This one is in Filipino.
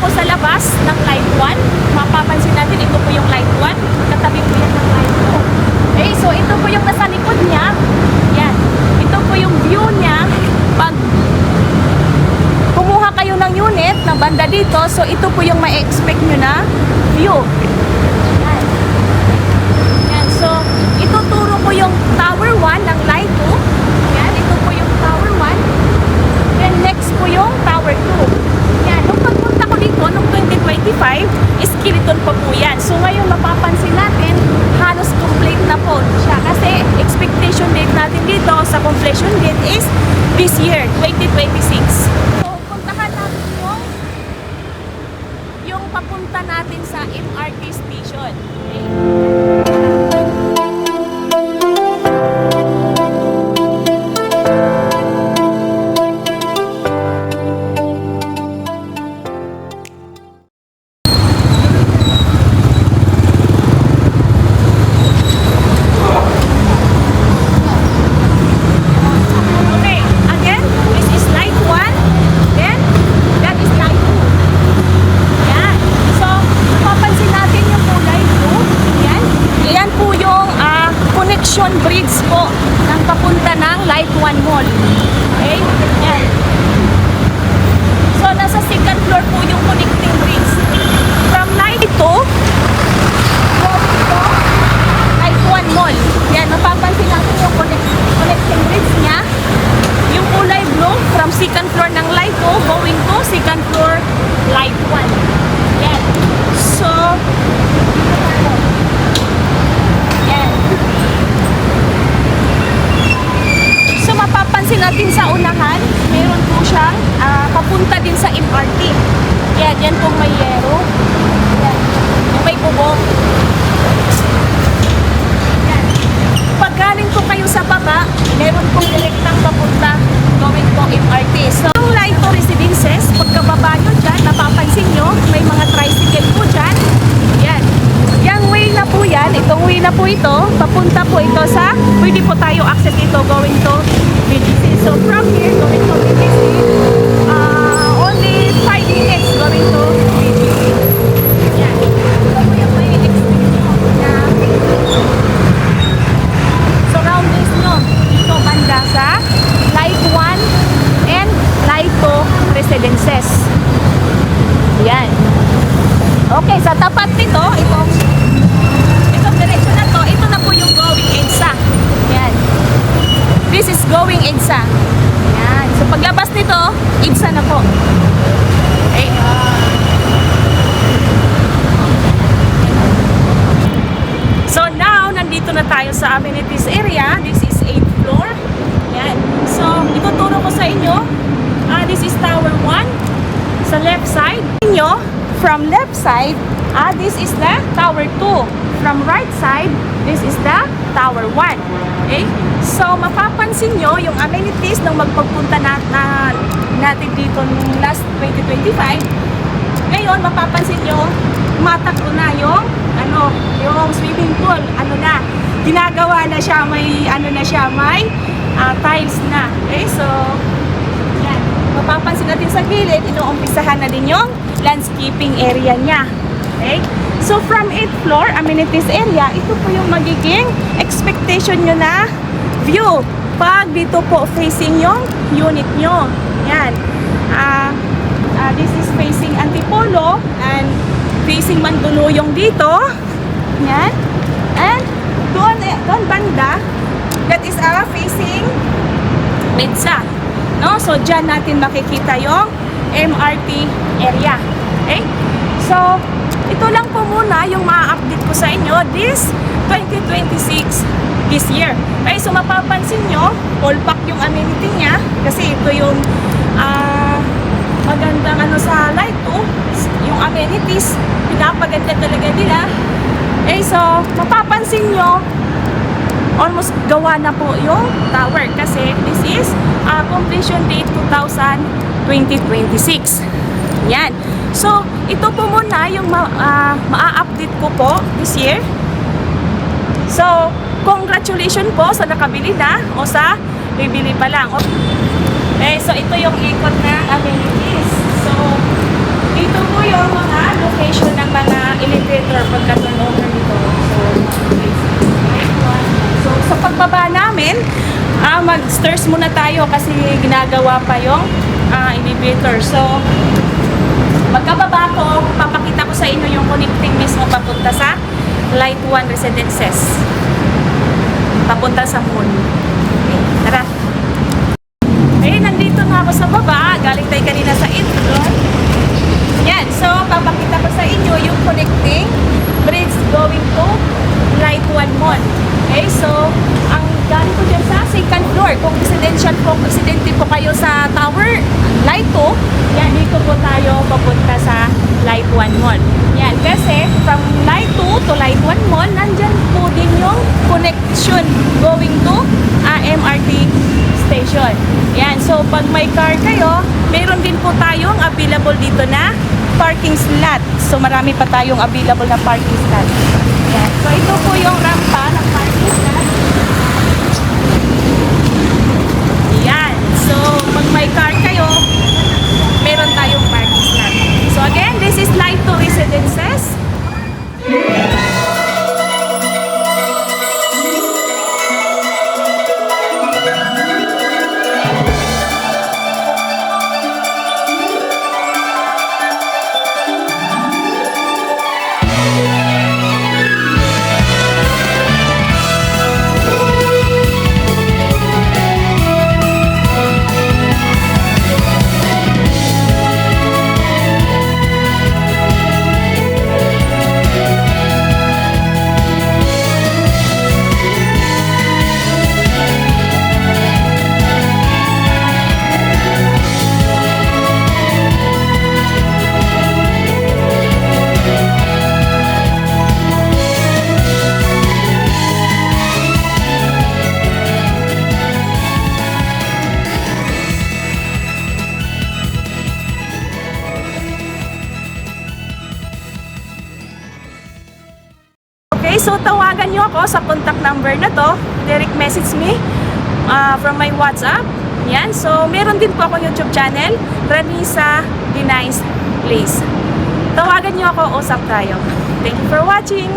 ako sa labas ng Light 1. Mapapansin natin, ito po yung Light 1. Katabi po yan ng Light 2. Okay, so ito po yung nasa likod niya. Yan. Ito po yung view niya. Pag kumuha kayo ng unit na banda dito, so ito po yung ma-expect nyo na view. Yan. Yan. So, ituturo ko yung Tower 1 ng Light 2. Yan. Ito po yung Tower 1. Then next po yung Tower 2. Yan. Nung pagpunta ko dito, nung 2025, skeleton pa po yan. So ngayon mapapansin natin, halos complete na po siya. Kasi expectation date natin dito sa completion date is this year, 2026. So puntahan natin yung papunta natin sa MRT station. Okay? Bridge po ng papunta ng Light 1 Mall. Okay? Yan. So, nasa second floor po yung connecting bridge. From Light 2 going to Light 1 Mall. Yan, mapapansin natin yung connecting bridge niya. Yung kulay blue from second floor ng Light 2 going to second floor Light 1. Yan. So, mapapansin natin sa unahan, mayroon po siyang papunta din sa MRT. Yan, yan pong may yero. Yan, yung may bubong. Yan. Pag galing po kayo sa baba, mayroon pong direktang papunta going to MRT. So, yung Light 2 residences, pagkababa nyo dyan, napapansin nyo, may mga tricycle po dyan. Yan. Yung way na po yan, itong way na po ito, papunta po ito sa, pwede po tayo access ito going to BGC. So from here, going to BGC, only 5 minutes going to BGC. Yan. Ito po yung may expect nyo na surroundings nyo dito banda sa Light 1 and Light 2 residences. Yan. Okay, sa tapat nito, itong direction na to, ito na po yung going EDSA. Yan. This is going EDSA. Yan. So paglabas nito, EDSA na po. Okay. So now, nandito na tayo sa amenities area. This is 8th floor. Yan. So, ituturo ko sa inyo. This is Tower 1. Sa left side. From left side, this is the Tower 2. From right side, this is the Tower 1. Okay? So, mapapansin nyo yung amenities ng magpagpunta natin dito ng last 2025. Ngayon, mapapansin nyo, matakbo na yung swimming pool. Ginagawa na siya, may tiles na. Okay? So, yan. Mapapansin natin sa gilid, inuumpisahan na din yung landscaping area niya. Okay? So, from 8th floor, amenities area, ito po yung magiging expectation nyo na view. Pag dito po facing yung unit nyo. Yan. This is facing Antipolo and facing Mandaluyong dito. Yan. And doon banda, that is facing EDSA. No? So, dyan natin makikita yung MRT area. Okay? So, ito lang po muna yung ma-update ko sa inyo this 2026 this year. Okay, so mapapansin nyo, all pack yung amenity niya kasi ito yung magandang sa Light 2, yung amenities, pinapaganda talaga nila. Okay, so mapapansin nyo, almost gawa na po yung tower kasi this is completion date 2026. Yan. So, ito po muna yung ma-update ko po this year. So, congratulations po sa nakabili na o sa bibili pa lang. Okay, so ito yung ikot na amenities. So, dito po yung stairs muna tayo kasi ginagawa pa yung elevator. So, magkababa ko, papakita ko sa inyo yung connecting mismo papunta sa Light 1 Residences. Papunta sa mall. Okay, tara. Okay, nandito na ako sa baba. Galing tayo kanina sa 8th floor. Yan, so papakita ko sa inyo yung connecting bridge going to Light 1 Mall. Okay, so ang galing ko dyan sa 2nd floor. Kung residente po kayo sa tower, Light 2, yan, dito po tayo papunta sa Light 1 Mall. Yan, kasi from Light 2 to Light 1 Mall, nandyan po din yung connection going to MRT station. Yan, so pag may car kayo, meron din po tayong available dito na parking slot. So marami pa tayong available na parking slot. Yan, so ito po yung rampa ng parking slot. Yan, so pag may car kayo, meron tayong parking slot. So again, this is Light 2 Residences. Okay, so tawagan nyo ako sa contact number na to. Direct message me from my WhatsApp. Yan, so meron din po akong YouTube channel, Ranisa The Nice Place. Tawagan nyo ako, usap tayo. Thank you for watching!